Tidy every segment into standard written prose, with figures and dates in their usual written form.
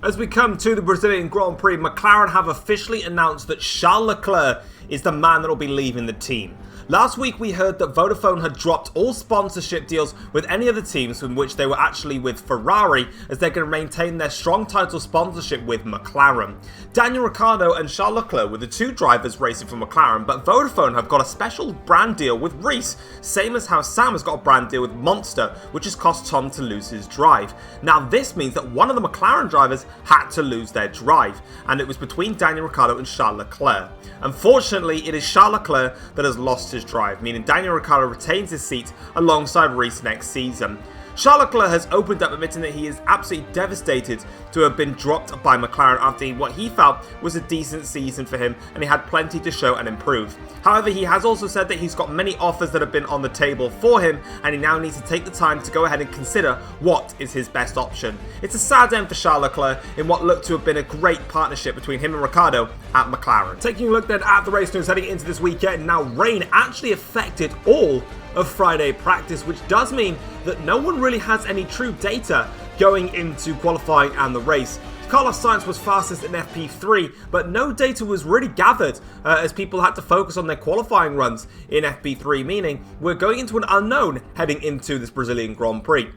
As we come to the Brazilian Grand Prix, McLaren have officially announced that Charles Leclerc is the man that will be leaving the team. Last week we heard that Vodafone had dropped all sponsorship deals with any other teams in which they were actually with Ferrari, as they're going to maintain their strong title sponsorship with McLaren. Daniel Ricciardo and Charles Leclerc were the two drivers racing for McLaren, but Vodafone have got a special brand deal with Reese, same as how Sam has got a brand deal with Monster, which has cost Tom to lose his drive. Now this means that one of the McLaren drivers had to lose their drive, and it was between Daniel Ricciardo and Charles Leclerc. Unfortunately, it is Charles Leclerc that has lost his drive, meaning Daniel Ricciardo retains his seat alongside Reese next season. Charles Leclerc has opened up admitting that he is absolutely devastated to have been dropped by McLaren after what he felt was a decent season for him, and he had plenty to show and improve. However, he has also said that he's got many offers that have been on the table for him, and he now needs to take the time to go ahead and consider what is his best option. It's a sad end for Charles Leclerc in what looked to have been a great partnership between him and Ricciardo at McLaren. Taking a look then at the race news heading into this weekend, now rain actually affected all of Friday practice, which does mean that no one really has any true data going into qualifying and the race. Carlos Sainz was fastest in FP3, but no data was really gathered as people had to focus on their qualifying runs in FP3, meaning we're going into an unknown heading into this Brazilian Grand Prix.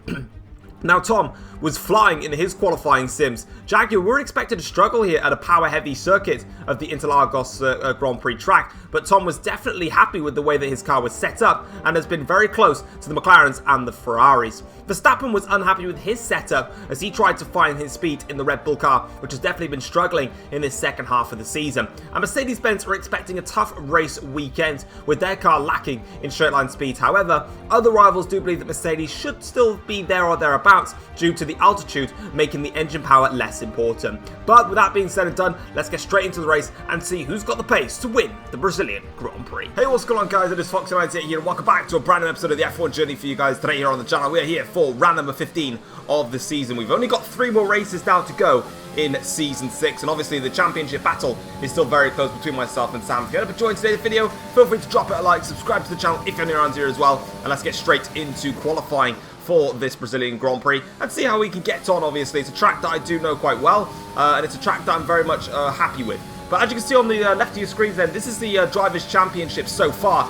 Now, Tom was flying in his qualifying sims. Jaguar were expected to struggle here at a power-heavy circuit of the Interlagos Grand Prix track, but Tom was definitely happy with the way that his car was set up and has been very close to the McLarens and the Ferraris. Verstappen was unhappy with his setup as he tried to find his speed in the Red Bull car, which has definitely been struggling in this second half of the season. And Mercedes-Benz are expecting a tough race weekend with their car lacking in straight-line speed. However, other rivals do believe that Mercedes should still be there or thereabouts due to the altitude making the engine power less important. But with that being said and done, let's get straight into the race and see who's got the pace to win the Brazilian Grand Prix. Hey, what's going on, guys? It is Foxydude here, and welcome back to a brand new episode of the F1 Journey for you guys today here on the channel. We are here for round number 15 of the season. We've only got 3 more races now to go in Season 6, and obviously the championship battle is still very close between myself and Sam. If you haven't enjoyed today's video, feel free to drop it a like, subscribe to the channel if you're new around here as well, and let's get straight into qualifying for this Brazilian Grand Prix and see how we can get on. Obviously, it's a track that I do know quite well, and it's a track that I'm very much happy with. But as you can see on the left of your screens then, this is the Drivers' Championship so far.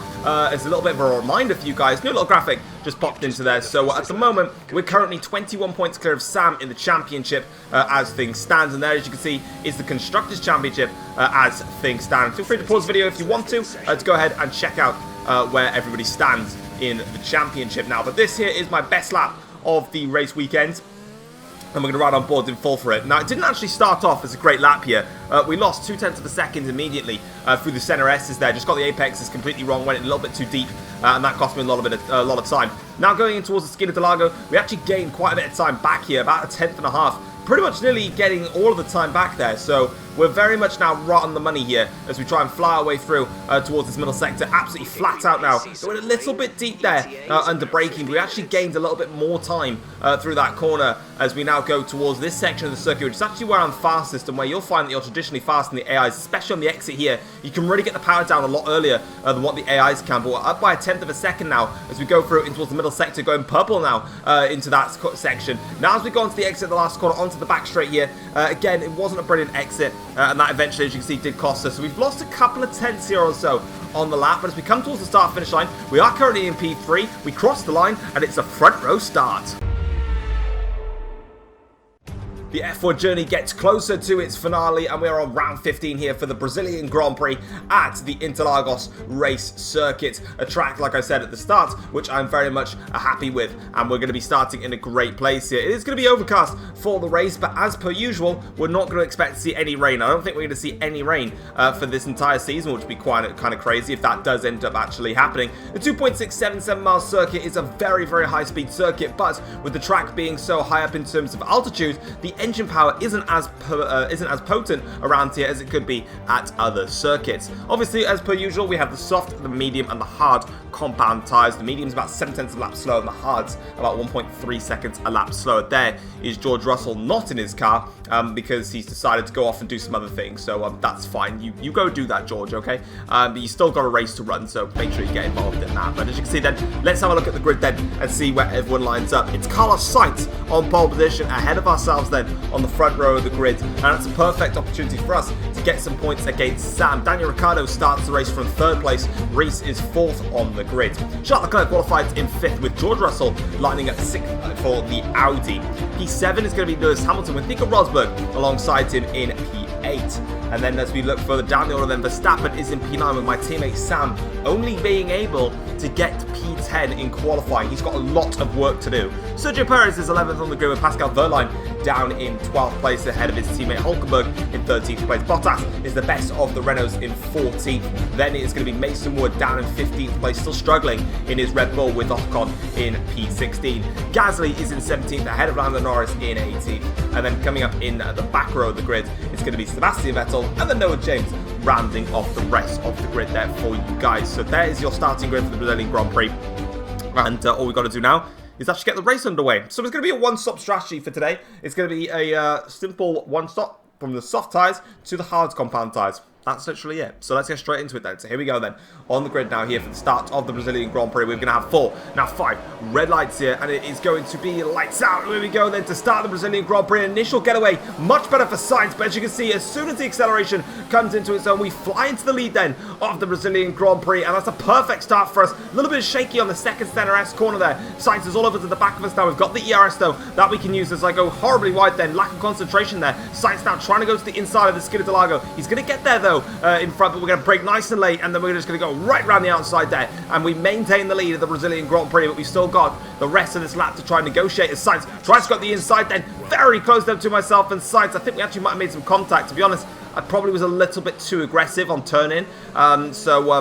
It's a little bit of a reminder for you guys. New little graphic just popped into there. So at the moment, we're currently 21 points clear of Sam in the championship as things stand. And there, as you can see, is the Constructors' Championship as things stand. Feel free to pause the video if you want to go ahead and check out where everybody stands in the championship now. But this here is my best lap of the race weekend, and we're going to ride on board in full for it. Now, it didn't actually start off as a great lap here. We lost 0.2 of a second immediately through the center S's there. Just got the apexes completely wrong, went a little bit too deep, and that cost me a lot of time. Now going in towards the Skin of Delago, we actually gained quite a bit of time back here, about 1.5 tenths. Pretty much nearly getting all of the time back there, so we're very much now right on the money here as we try and fly our way through towards this middle sector. Absolutely flat out now. We're a little bit deep there under braking. We actually gained a little bit more time through that corner as we now go towards this section of the circuit, which is actually where I'm fastest and where you'll find that you're traditionally fast in the AIs, especially on the exit here. You can really get the power down a lot earlier than what the AIs can, but we're up by 1/10 of a second now as we go through in towards the middle sector, going purple now into that section. Now as we go onto the exit, the last corner, onto the back straight here, again, it wasn't a brilliant exit, and that eventually, as you can see, did cost us. So we've lost a couple of tenths here or so on the lap, but as we come towards the start-finish line, we are currently in P3, we cross the line, and it's a front row start. The F1 journey gets closer to its finale, and we are on round 15 here for the Brazilian Grand Prix at the Interlagos race circuit. A track, like I said at the start, which I'm very much happy with, and we're going to be starting in a great place here. It is going to be overcast for the race, but as per usual, we're not going to expect to see any rain. I don't think we're going to see any rain for this entire season, which would be kind of crazy if that does end up actually happening. The 2.677 mile circuit is a very, very high-speed circuit, but with the track being so high up in terms of altitude, the engine power isn't as potent around here as it could be at other circuits. Obviously, as per usual, we have the soft, the medium, and the hard compound tyres. The medium's about 0.7 of a lap slower, and the hard's about 1.3 seconds a lap slower. There is George Russell not in his car because he's decided to go off and do some other things. So that's fine. You go do that, George. Okay, but you still got a race to run, so make sure you get involved in that. But as you can see, then let's have a look at the grid then and see where everyone lines up. It's Carlos Sainz on pole position ahead of ourselves then. there on the front row of the grid, and it's a perfect opportunity for us to get some points against Sam. Daniel Ricciardo starts the race from 3rd place. Reese is 4th on the grid. Charles Leclerc qualified in 5th with George Russell lining up 6th for the Audi. P7 is going to be Lewis Hamilton with Nico Rosberg alongside him in P8. And then as we look further down the order, then Verstappen is in P9 with my teammate Sam only being able to get P10 in qualifying. He's got a lot of work to do. Sergio Perez is 11th on the grid with Pascal Wehrlein down in 12th place ahead of his teammate Hulkenberg in 13th place. Bottas is the best of the Renaults in 14th. Then it's going to be Mason Wood down in 15th place, still struggling in his Red Bull with Ocon in P16. Gasly is in 17th ahead of Lando Norris in 18th. And then coming up in the back row of the grid, it's going to be Sebastian Vettel and then Noah James rounding off the rest of the grid there for you guys. So there is your starting grid for the Brazilian Grand Prix. And all we've got to do now is actually get the race underway. So it's going to be a one-stop strategy for today. It's going to be a simple one-stop from the soft tyres to the hard compound tyres. That's literally it. So let's get straight into it then. So here we go then. On the grid now here for the start of the Brazilian Grand Prix. We're going to have 4, now 5 red lights here. And it is going to be lights out. Here we go then to start the Brazilian Grand Prix. Initial getaway, much better for Sainz. But as you can see, as soon as the acceleration comes into its own, we fly into the lead then of the Brazilian Grand Prix. And that's a perfect start for us. A little bit shaky on the second center S corner there. Sainz is all over to the back of us now. We've got the ERS though that we can use as I go horribly wide then. Lack of concentration there. Sainz now trying to go to the inside of the skid of Delago. He's going to get there though in front, but we're going to brake nice and late, and then we're just going to go right around the outside there, and we maintain the lead of the Brazilian Grand Prix, but we've still got the rest of this lap to try and negotiate as Sainz tries to go the inside then, very close them to myself and Sainz. I think we actually might have made some contact. To be honest, I probably was a little bit too aggressive on turn-in, so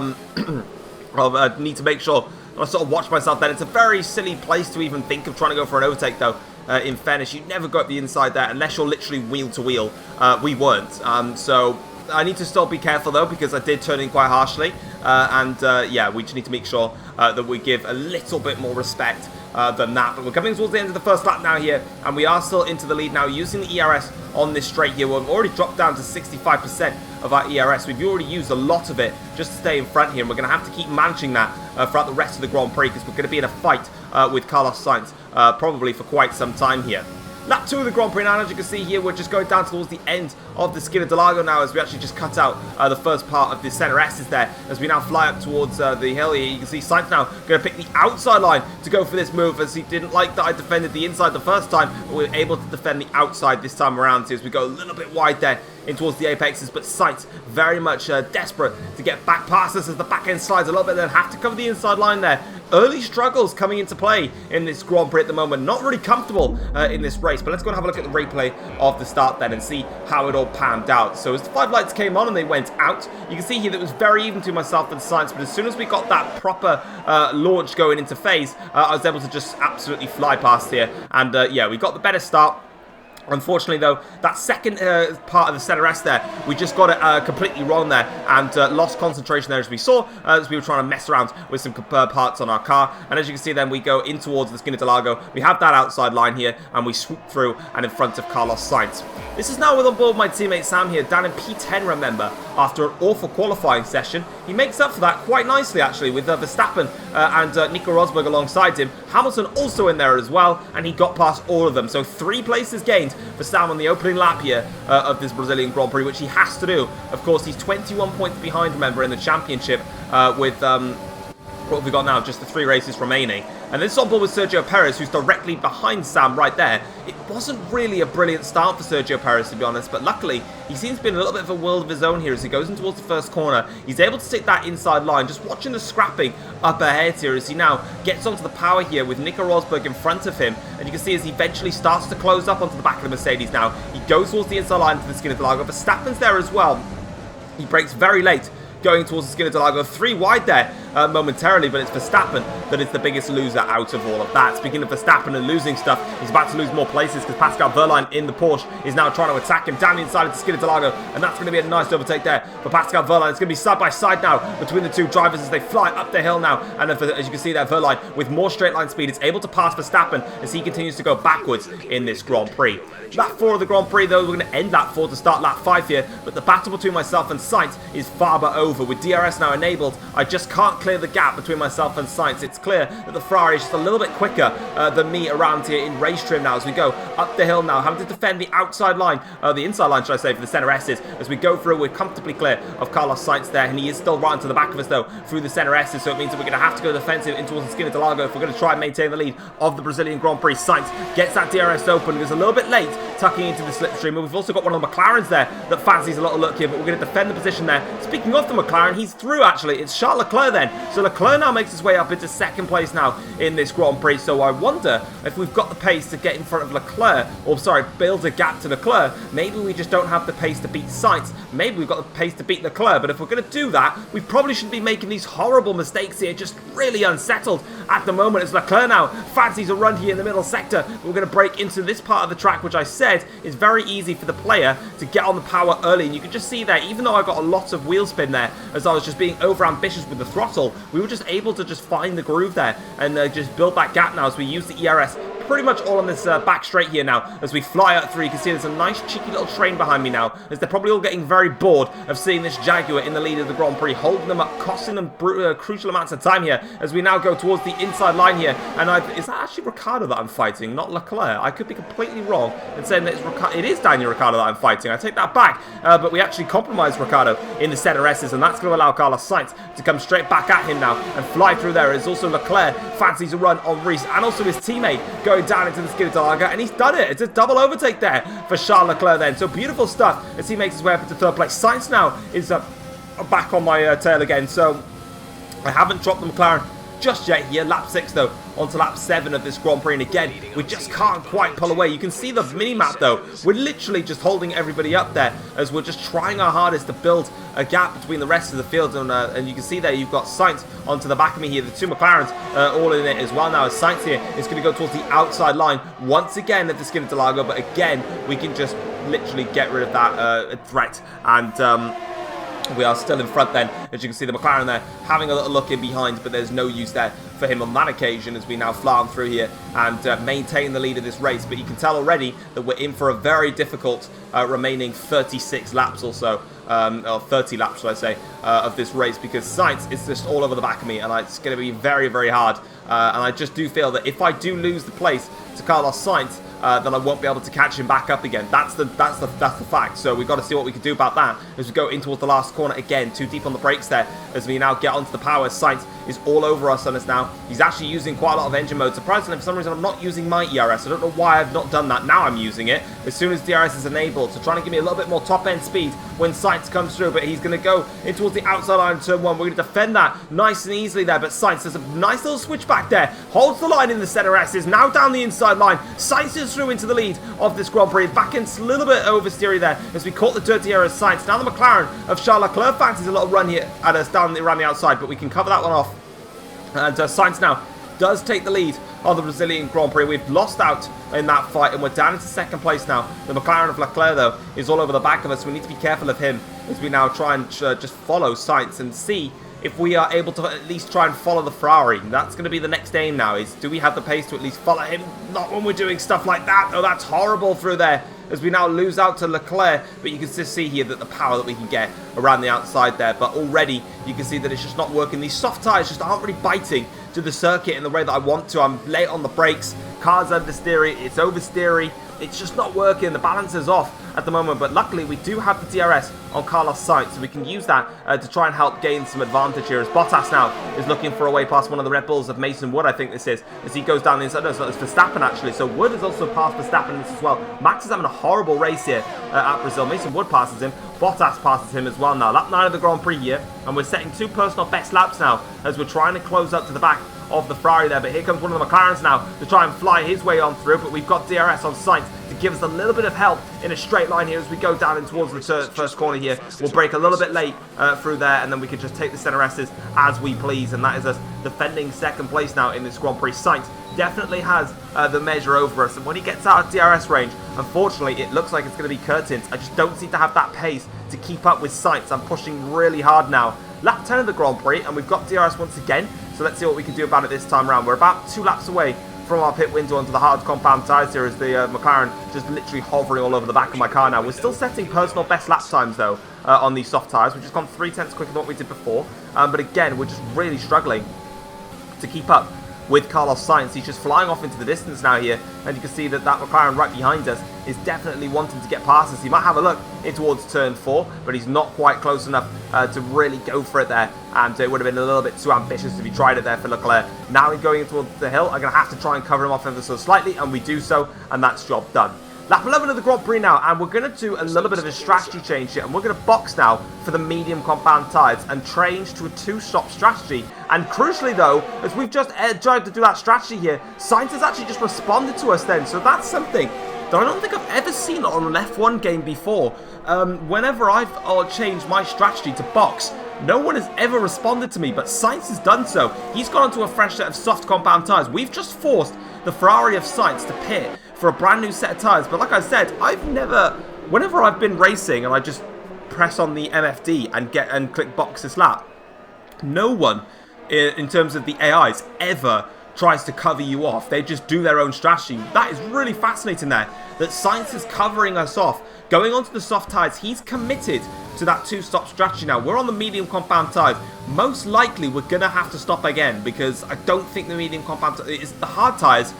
I need to make sure I sort of watch myself then. It's a very silly place to even think of trying to go for an overtake though. In fairness, you never go up the inside there unless you're literally wheel to wheel. We weren't, so I need to still be careful though, because I did turn in quite harshly, yeah, we just need to make sure that we give a little bit more respect than that. But we're coming towards the end of the first lap now here, and we are still into the lead now using the ERS on this straight here. We've already dropped down to 65% of our ERS. We've already used a lot of it just to stay in front here, and we're going to have to keep managing that throughout the rest of the Grand Prix, because we're going to be in a fight with Carlos Sainz probably for quite some time here. Lap 2 of the Grand Prix now, as you can see here, we're just going down towards the end of the skid of Delago now, as we actually just cut out the first part of the center S's there, as we now fly up towards the hill here. You can see Sainz now going to pick the outside line to go for this move, as he didn't like that I defended the inside the first time, but we were able to defend the outside this time around, as we go a little bit wide there in towards the apexes, but Sainz very much desperate to get back past us as the back end slides a little bit, then have to cover the inside line there. Early struggles coming into play in this Grand Prix at the moment. Not really comfortable in this race, but let's go and have a look at the replay of the start then and see how it all panned out. So as the 5 lights came on and they went out, you can see here that it was very even to myself and Sainz, but as soon as we got that proper launch going into phase, I was able to just absolutely fly past here, and yeah, we got the better start. Unfortunately, though, that second part of the center S there, we just got it completely wrong there, and lost concentration there, as we saw, as we were trying to mess around with some parts on our car. And as you can see then, we go in towards the skin of Delago. We have that outside line here, and we swoop through and in front of Carlos Sainz. This is now with on board my teammate Sam here, down in P10, remember, after an awful qualifying session. He makes up for that quite nicely, actually, with Verstappen and Nico Rosberg alongside him. Hamilton also in there as well, and he got past all of them. So 3 places gained for Sam on the opening lap here of this Brazilian Grand Prix, which he has to do. Of course, he's 21 points behind, remember, in the championship with what have we got now? Just the 3 races remaining. And this is on board with Sergio Perez, who's directly behind Sam right there. It wasn't really a brilliant start for Sergio Perez, to be honest, but luckily, he seems to be in a little bit of a world of his own here as he goes in towards the first corner. He's able to take that inside line, just watching the scrapping up ahead here as he now gets onto the power here with Nico Rosberg in front of him. And you can see as he eventually starts to close up onto the back of the Mercedes now, he goes towards the inside line to the skin of Delago. Verstappen's there as well. He brakes very late, going towards the skin of Delago. 3 wide there momentarily, but it's Verstappen that is the biggest loser out of all of that. Speaking of Verstappen and losing stuff, he's about to lose more places because Pascal Wehrlein in the Porsche is now trying to attack him down the inside of the skin of Delago, and that's going to be a nice overtake there for Pascal Wehrlein. It's going to be side by side now between the 2 drivers as they fly up the hill now, and as you can see there, Wehrlein with more straight line speed is able to pass Verstappen as he continues to go backwards in this Grand Prix. Lap 4 of the Grand Prix though, we're going to end lap 4 to start lap 5 here, but the battle between myself and Sainz is far but over. With DRS now enabled, I just can't clear the gap between myself and Sainz. It's clear that the Ferrari is just a little bit quicker than me around here in race trim now as we go up the hill now, having to defend the outside line, the inside line, should I say, for the center S's. As we go through, we're comfortably clear of Carlos Sainz there, and he is still right to the back of us, though, through the center S's, so it means that we're going to have to go defensive in towards the skin of Delago if we're going to try and maintain the lead of the Brazilian Grand Prix. Sainz gets that DRS open. He was a little bit late tucking into the slipstream, but we've also got one of the McLarens there that fancies a little look here, but we're going to defend the position there. Speaking of the McLaren, he's through, actually. It's Charles Leclerc then. So Leclerc now makes his way up into second place now in this Grand Prix, so I wonder if we've got the pace to get in front of Leclerc, or sorry, build a gap to Leclerc. Maybe we just don't have the pace to beat Sainz. Maybe we've got the pace to beat Leclerc, but if we're going to do that, we probably shouldn't be making these horrible mistakes here, just really unsettled at the moment as Leclerc now fancies a run here in the middle sector. We're going to break into this part of the track, which I said is very easy for the player to get on the power early, and you can just see there, even though I got a lot of wheel spin there, as I was just being over ambitious with the throttle, we were just able to just find the groove there and just build that gap now as we use the ERS pretty much all on this back straight here now as we fly up through. You can see there's a nice cheeky little train behind me now as they're probably all getting very bored of seeing this Jaguar in the lead of the Grand Prix, holding them up, costing them crucial amounts of time here as we now go towards the inside line here. And is that actually Ricciardo that I'm fighting, not Leclerc? I could be completely wrong in saying that it is Daniel Ricciardo that I'm fighting. I take that back, but we actually compromised Ricciardo in the center S's, and that's going to allow Carlos Sainz to come straight back at him now and fly through there. It's also Leclerc fancies a run on Reese and also his teammate going down into the skid of Delaga, and he's done it. It's a double overtake there for Charles Leclerc then. So beautiful stuff as he makes his way up into third place. Sainz now is back on my tail again, so I haven't dropped the McLaren just yet here. Lap 6 though, onto lap 7 of this Grand Prix, and again we just can't quite pull away. You can see the mini-map though, we're literally just holding everybody up there as we're just trying our hardest to build a gap between the rest of the field, and you can see there you've got Sainz onto the back of me here, the two McLarens all in it as well now, as Sainz here is going to go towards the outside line once again at the skin of Delago, but again we can just literally get rid of that threat, and we are still in front then. As you can see, the McLaren there having a little look in behind, but there's no use there for him on that occasion as we now fly on through here and maintain the lead of this race. But you can tell already that we're in for a very difficult remaining 36 laps or so, or 30 laps should I say, of this race, because Sainz is just all over the back of me, and it's going to be very, very hard. And I just do feel that if I do lose the place to Carlos Sainz, then I won't be able to catch him back up again. That's the fact. So we've got to see what we can do about that as we go in towards the last corner again. Too deep on the brakes there as we now get onto the power. Sainz is all over us on us now. He's actually using quite a lot of engine mode. Surprisingly, for some reason, I'm not using my ERS. I don't know why I've not done that. Now I'm using it as soon as DRS is enabled. So trying to give me a little bit more top end speed when Sainz comes through. But he's going to go in towards the outside line of turn 1. We're going to defend that nice and easily there. But Sainz does a nice little switch back there. Holds the line in the center S. Is now down the inside line. Sainz is through into the lead of this Grand Prix. Back in a little bit oversteery there as we caught the dirty error of Sainz. Now the McLaren of Charles Leclerc fancies a little run here at us down around the outside, but we can cover that one off. And Sainz now does take the lead of the Brazilian Grand Prix. We've lost out in that fight and we're down into second place now. The McLaren of Leclerc though is all over the back of us. We need to be careful of him as we now try and just follow Sainz and see if we are able to at least try and follow the Ferrari. That's going to be the next aim now, is do we have the pace to at least follow him? Not when we're doing stuff like that. Oh, that's horrible through there as we now lose out to Leclerc, but you can just see here that the power that we can get around the outside there, but already you can see that it's just not working. These soft tyres just aren't really biting to the circuit in the way that I want to. I'm late on the brakes, car's understeery, it's oversteery, it's just not working. The balance is off at the moment, but luckily we do have the DRS on Carlos Sainz, so we can use that to try and help gain some advantage here as Bottas now is looking for a way past one of the Red Bulls of Mason Wood, I think this is, as he goes down the inside. No, it's Verstappen actually, so Wood is also past Verstappen in this as well. Max is having a horrible race here at Brazil. Mason Wood passes him, Bottas passes him as well now. Lap 9 of the Grand Prix here, and we're setting 2 personal best laps now as we're trying to close up to the back of the Ferrari there, but here comes one of the McLarens now to try and fly his way on through, but we've got DRS on Sainz to give us a little bit of help in a straight line here as we go down in towards the first corner here. We'll break a little bit late through there, and then we can just take the center S's as we please, and that is us defending second place now in this Grand Prix. Sainz definitely has the measure over us, and when he gets out of DRS range, unfortunately it looks like it's going to be curtains. I just don't seem to have that pace to keep up with Sainz. I'm pushing really hard now. Lap 10 of the Grand Prix, and we've got DRS once again, so let's see what we can do about it this time around. We're about 2 laps away from our pit window onto the hard compound tyres here as the McLaren just literally hovering all over the back of my car now. We're still setting personal best lap times though on these soft tyres. We've just gone 0.3 quicker than what we did before. But again, we're just really struggling to keep up with Carlos Sainz. He's just flying off into the distance now here, and you can see that that McLaren right behind us is definitely wanting to get past us. He might have a look in towards turn 4, but he's not quite close enough to really go for it there, and it would have been a little bit too ambitious if he tried it there for Leclerc. Now he's going towards the hill. I'm going to have to try and cover him off ever so slightly, and we do so, and that's job done. Lap 11 of the Grand Prix now, and we're going to do a little bit of a strategy change here, and we're going to box now for the medium compound tyres and change to a 2-stop strategy. And crucially though, as we've just tried to do that strategy here, Sainz has actually just responded to us then, so that's something that I don't think I've ever seen on an F1 game before. Whenever I've changed my strategy to box, no one has ever responded to me, but Sainz has done so. He's gone onto a fresh set of soft compound tyres. We've just forced the Ferrari of Sainz to pit for a brand new set of tyres, but like I said, whenever I've been racing and I just press on the MFD and click box this lap, no one in terms of the AIs ever tries to cover you off. They just do their own strategy. That is really fascinating there, that Sainz is covering us off. Going onto the soft tyres, he's committed to that 2-stop strategy now. We're on the medium compound tyres. Most likely we're going to have to stop again, because I don't think the medium compound is the hard tyres.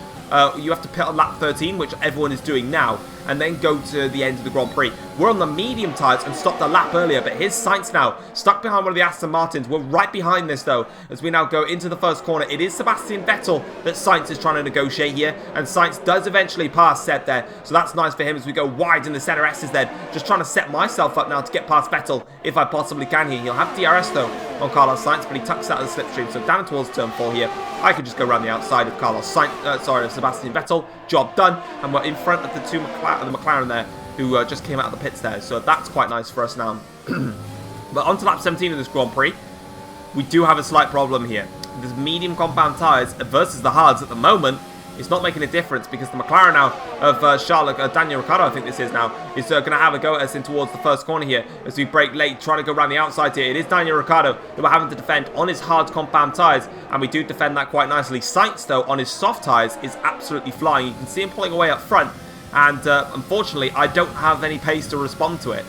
You have to pit on lap 13, which everyone is doing now, and then go to the end of the Grand Prix. We're on the medium tyres and stopped a lap earlier, but here's Sainz now, stuck behind one of the Aston Martins. We're right behind this though, as we now go into the first corner. It is Sebastian Vettel that Sainz is trying to negotiate here, and Sainz does eventually pass Seb there, so that's nice for him as we go wide in the centre S's then. Just trying to set myself up now to get past Vettel, if I possibly can here. He'll have DRS though on Carlos Sainz, but he tucks out of the slipstream, so down towards turn 4 here. I could just go around the outside of Sebastian Vettel. Job done, and we're in front of the the McLaren there, who just came out of the pits there, so that's quite nice for us now. But on to lap 17 of this Grand Prix, we do have a slight problem here. This medium compound tyres versus the hards at the moment, it's not making a difference, because the McLaren now of Daniel Ricciardo, I think this is now, is going to have a go at us in towards the first corner here as we brake late, trying to go around the outside here. It is Daniel Ricciardo that we're having to defend on his hard compound tyres, and we do defend that quite nicely. Sainz, though, on his soft tyres is absolutely flying. You can see him pulling away up front, and unfortunately, I don't have any pace to respond to it.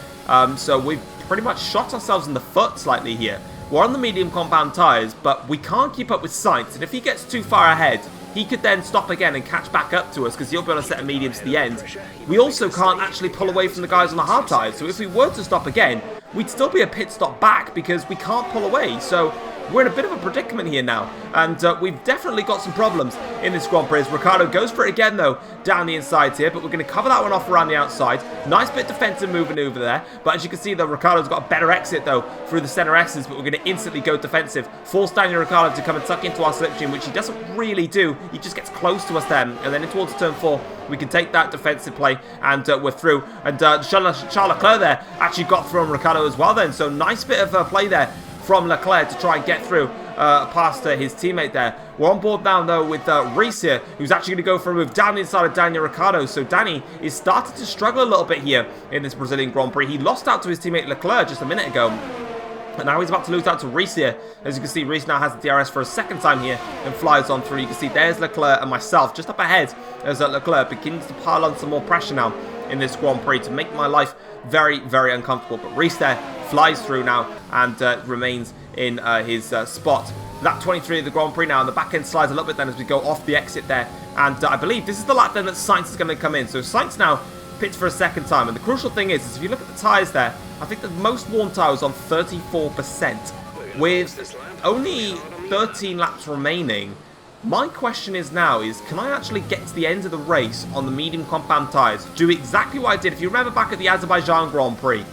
So we've pretty much shot ourselves in the foot slightly here. We're on the medium compound tyres, but we can't keep up with Sainz, and if he gets too far ahead, he could then stop again and catch back up to us, because he'll be on a set of mediums to the end. We also can't actually pull away from the guys on the hard tyres, so if we were to stop again, we'd still be a pit stop back, because we can't pull away. So we're in a bit of a predicament here now, and we've definitely got some problems in this Grand Prix. Ricciardo goes for it again though, down the inside here, but we're going to cover that one off around the outside. Nice bit defensive maneuver there, but as you can see though, Ricciardo's got a better exit though through the centre S's, but we're going to instantly go defensive. Force Daniel Ricciardo to come and tuck into our slipstream, which he doesn't really do. He just gets close to us then, and then in towards turn 4, we can take that defensive play, and we're through. And Charles Leclerc there actually got through on Ricciardo as well then, so nice bit of play there from Leclerc to try and get through past his teammate there. We're on board now though with Reese here, who's actually going to go for a move down the inside of Daniel Ricciardo. So Danny is starting to struggle a little bit here in this Brazilian Grand Prix. He lost out to his teammate Leclerc just a minute ago, and now he's about to lose out to Reese here. As you can see, Reese now has the DRS for a second time here and flies on through. You can see there's Leclerc and myself just up ahead as Leclerc begins to pile on some more pressure now in this Grand Prix to make my life very, very uncomfortable. But Reese there flies through now and remains in his spot. Lap 23 of the Grand Prix now, and the back end slides a little bit then as we go off the exit there. And I believe this is the lap then that Sainz is going to come in. So Sainz now pits for a second time. And the crucial thing is if you look at the tyres there, I think the most worn tyre was on 34%. With only 13 laps remaining, my question is now can I actually get to the end of the race on the medium compound tyres? Do exactly what I did. If you remember back at the Azerbaijan Grand Prix,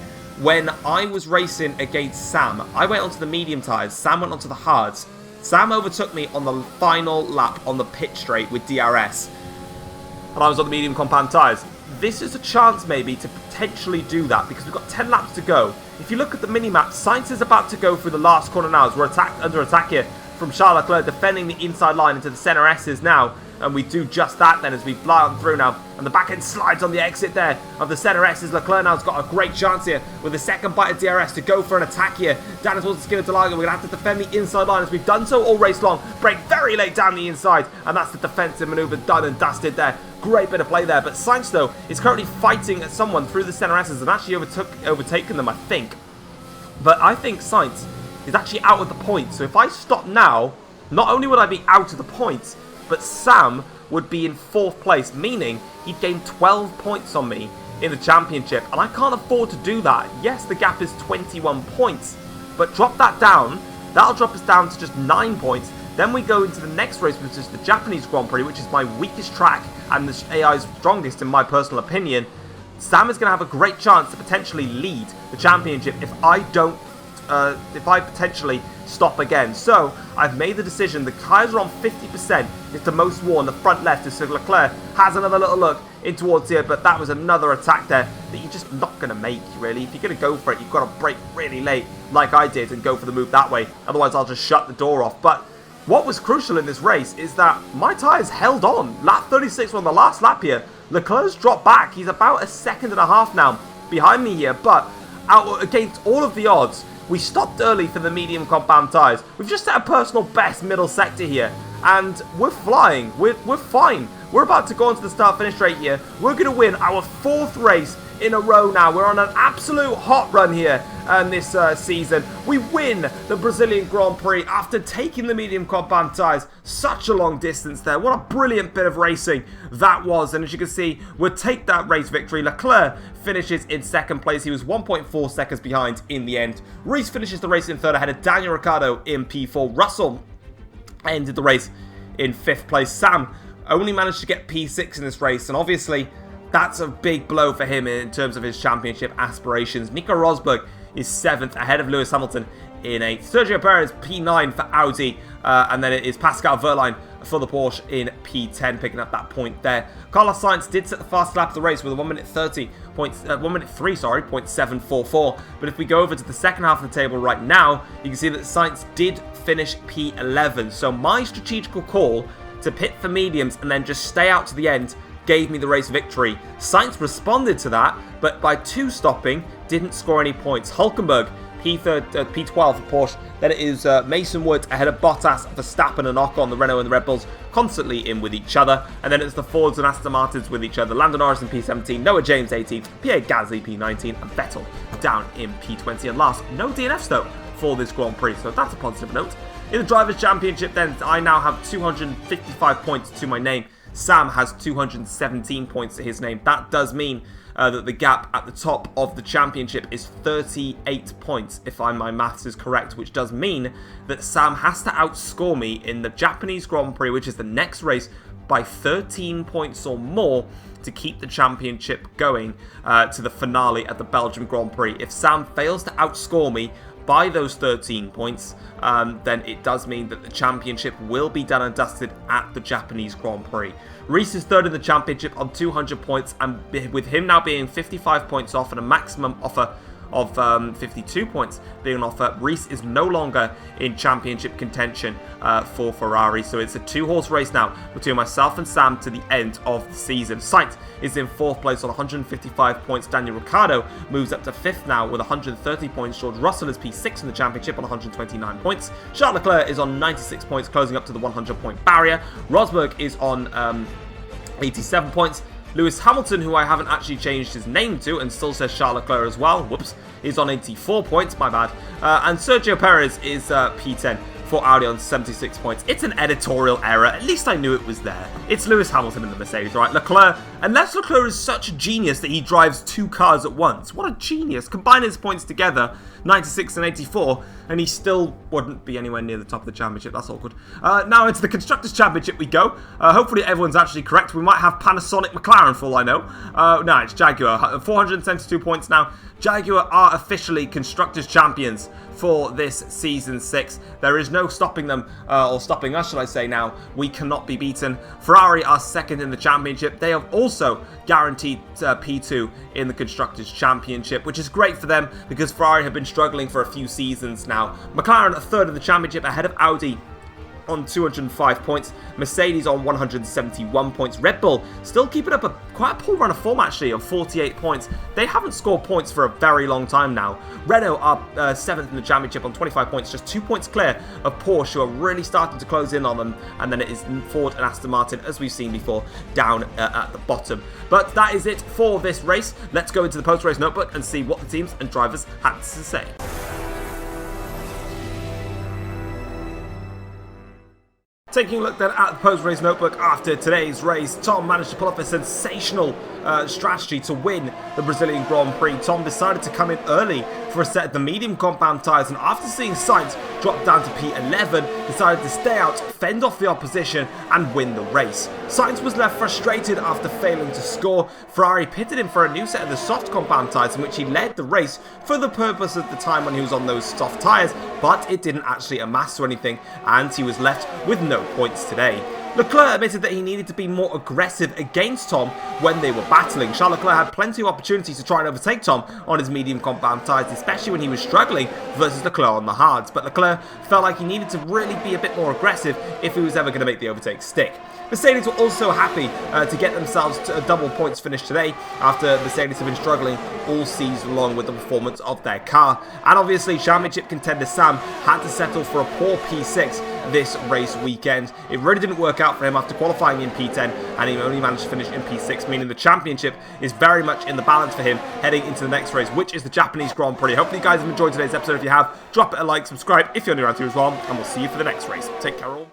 when I was racing against Sam, I went onto the medium tyres, Sam went onto the hards. Sam overtook me on the final lap on the pit straight with DRS, and I was on the medium compound tyres. This is a chance maybe to potentially do that, because we've got 10 laps to go. If you look at the mini-map, Sainz is about to go through the last corner now as we're under attack here from Charles Leclerc, defending the inside line into the centre S's now. And we do just that then as we fly on through now. And the back end slides on the exit there of the center S's. Leclerc now's got a great chance here with the second bite of DRS to go for an attack here. Down towards the skin of Delago. We're going to have to defend the inside line as we've done so all race long. Break very late down the inside. And that's the defensive maneuver done and dusted there. Great bit of play there. But Sainz, though, is currently fighting at someone through the center S's and actually overtaken them, I think. But I think Sainz is actually out of the points. So if I stop now, not only would I be out of the points, but Sam would be in 4th place, meaning he'd gain 12 points on me in the championship. And I can't afford to do that. Yes, the gap is 21 points, but drop that down. That'll drop us down to just 9 points. Then we go into the next race, which is the Japanese Grand Prix, which is my weakest track and the AI's strongest in my personal opinion. Sam is going to have a great chance to potentially lead the championship if I potentially stop again. So I've made the decision. The tyres are on 50%. It's the most worn. The front left is so Leclerc has another little look in towards here, but that was another attack there that you're just not going to make, really. If you're going to go for it, you've got to brake really late like I did and go for the move that way. Otherwise, I'll just shut the door off. But what was crucial in this race is that my tyres held on. Lap 36 on the last lap here. Leclerc's dropped back. He's about a second and a half now behind me here, but out against all of the odds, we stopped early for the medium compound tyres. We've just set a personal best middle sector here, and we're flying. We're fine. We're about to go onto the start-finish straight here. We're going to win our 4th race in a row now. We're on an absolute hot run here this season. We win the Brazilian Grand Prix after taking the medium compound tyres. Such a long distance there. What a brilliant bit of racing that was. And as you can see, we'll take that race victory. Leclerc finishes in 2nd place. He was 1.4 seconds behind in the end. Reese finishes the race in 3rd ahead of Daniel Ricciardo in P4. Russell ended the race in 5th place. Sam only managed to get P6 in this race, and obviously that's a big blow for him in terms of his championship aspirations. Nico Rosberg is 7th ahead of Lewis Hamilton in 8th. Sergio Perez P9 for Audi, and then it is Pascal Wehrlein for the Porsche in P10, picking up that point there. Carlos Sainz did set the fastest lap of the race with a 1:30.744. But if we go over to the second half of the table right now, you can see that Sainz did finish P11. So my strategical call to pit for mediums and then just stay out to the end gave me the race victory. Sainz responded to that, but by 2 stopping, didn't score any points. Hulkenberg, P12 for Porsche. Then it is Mason Woods ahead of Bottas, Verstappen and Ocon, the Renault and the Red Bulls, constantly in with each other. And then it's the Fords and Aston Martins with each other. Lando Norris in P17, Noah James 18th, Pierre Gasly P19, and Vettel down in P20. And last, no DNFs though for this Grand Prix, so that's a positive note. In the Drivers' Championship then, I now have 255 points to my name. Sam has 217 points to his name. That does mean that the gap at the top of the championship is 38 points, if my maths is correct, which does mean that Sam has to outscore me in the Japanese Grand Prix, which is the next race, by 13 points or more to keep the championship going to the finale at the Belgium Grand Prix. If Sam fails to outscore me by those 13 points, then it does mean that the championship will be done and dusted at the Japanese Grand Prix. Reese is 3rd in the championship on 200 points, and with him now being 55 points off and a maximum offer of 52 points being on offer, Reese is no longer in championship contention for Ferrari. So it's a 2-horse race now between myself and Sam to the end of the season. Sainz is in 4th place on 155 points. Daniel Ricciardo moves up to 5th now with 130 points. George Russell is P6 in the championship on 129 points. Charles Leclerc is on 96 points, closing up to the 100-point barrier. Rosberg is on 87 points. Lewis Hamilton, who I haven't actually changed his name to and still says Charles Leclerc as well, whoops, is on 84 points, my bad. And Sergio Perez is P10 for Audi on 76 points. It's an editorial error. At least I knew it was there. It's Lewis Hamilton in the Mercedes, right? Leclerc, unless Leclerc is such a genius that he drives 2 cars at once. What a genius. Combine his points together, 96 and 84, and he still wouldn't be anywhere near the top of the championship. That's awkward. Now into the Constructors' Championship we go. Hopefully everyone's actually correct. We might have Panasonic McLaren for all I know. No, it's Jaguar. 472 points now. Jaguar are officially Constructors' Champions for this Season 6. There is no stopping them, or stopping us, shall I say now. We cannot be beaten. Ferrari are 2nd in the championship. They have also guaranteed P2 in the Constructors' Championship, which is great for them because Ferrari have been struggling for a few seasons now. McLaren are 3rd in the championship ahead of Audi on 205 points, Mercedes on 171 points. Red Bull still keeping up quite a poor run of form actually of 48 points. They haven't scored points for a very long time now. Renault are 7th in the championship on 25 points, just 2 points clear of Porsche, who are really starting to close in on them. And then it is Ford and Aston Martin, as we've seen before, down at the bottom. But that is it for this race. Let's go into the post-race notebook and see what the teams and drivers had to say. Taking a look then at the post-race notebook after today's race, Tom managed to pull off a sensational strategy to win the Brazilian Grand Prix. Tom decided to come in early for a set of the medium compound tyres, and after seeing Sainz drop down to P11, decided to stay out, fend off the opposition and win the race. Sainz was left frustrated after failing to score. Ferrari pitted him for a new set of the soft compound tyres, in which he led the race for the purpose of the time when he was on those soft tyres, but it didn't actually amass to anything, and he was left with no points today. Leclerc admitted that he needed to be more aggressive against Tom when they were battling. Charles Leclerc had plenty of opportunities to try and overtake Tom on his medium compound tyres, especially when he was struggling versus Leclerc on the hards, but Leclerc felt like he needed to really be a bit more aggressive if he was ever going to make the overtake stick. Mercedes were also happy to get themselves to a double points finish today after Mercedes have been struggling all season long with the performance of their car. And obviously championship contender Sam had to settle for a poor P6 this race weekend. It really didn't work out for him after qualifying in P10, and he only managed to finish in P6, meaning the championship is very much in the balance for him heading into the next race, which is the Japanese Grand Prix. Hopefully you guys have enjoyed today's episode. If you have, drop it a like, subscribe if you're new around here as well, and we'll see you for the next race. Take care all.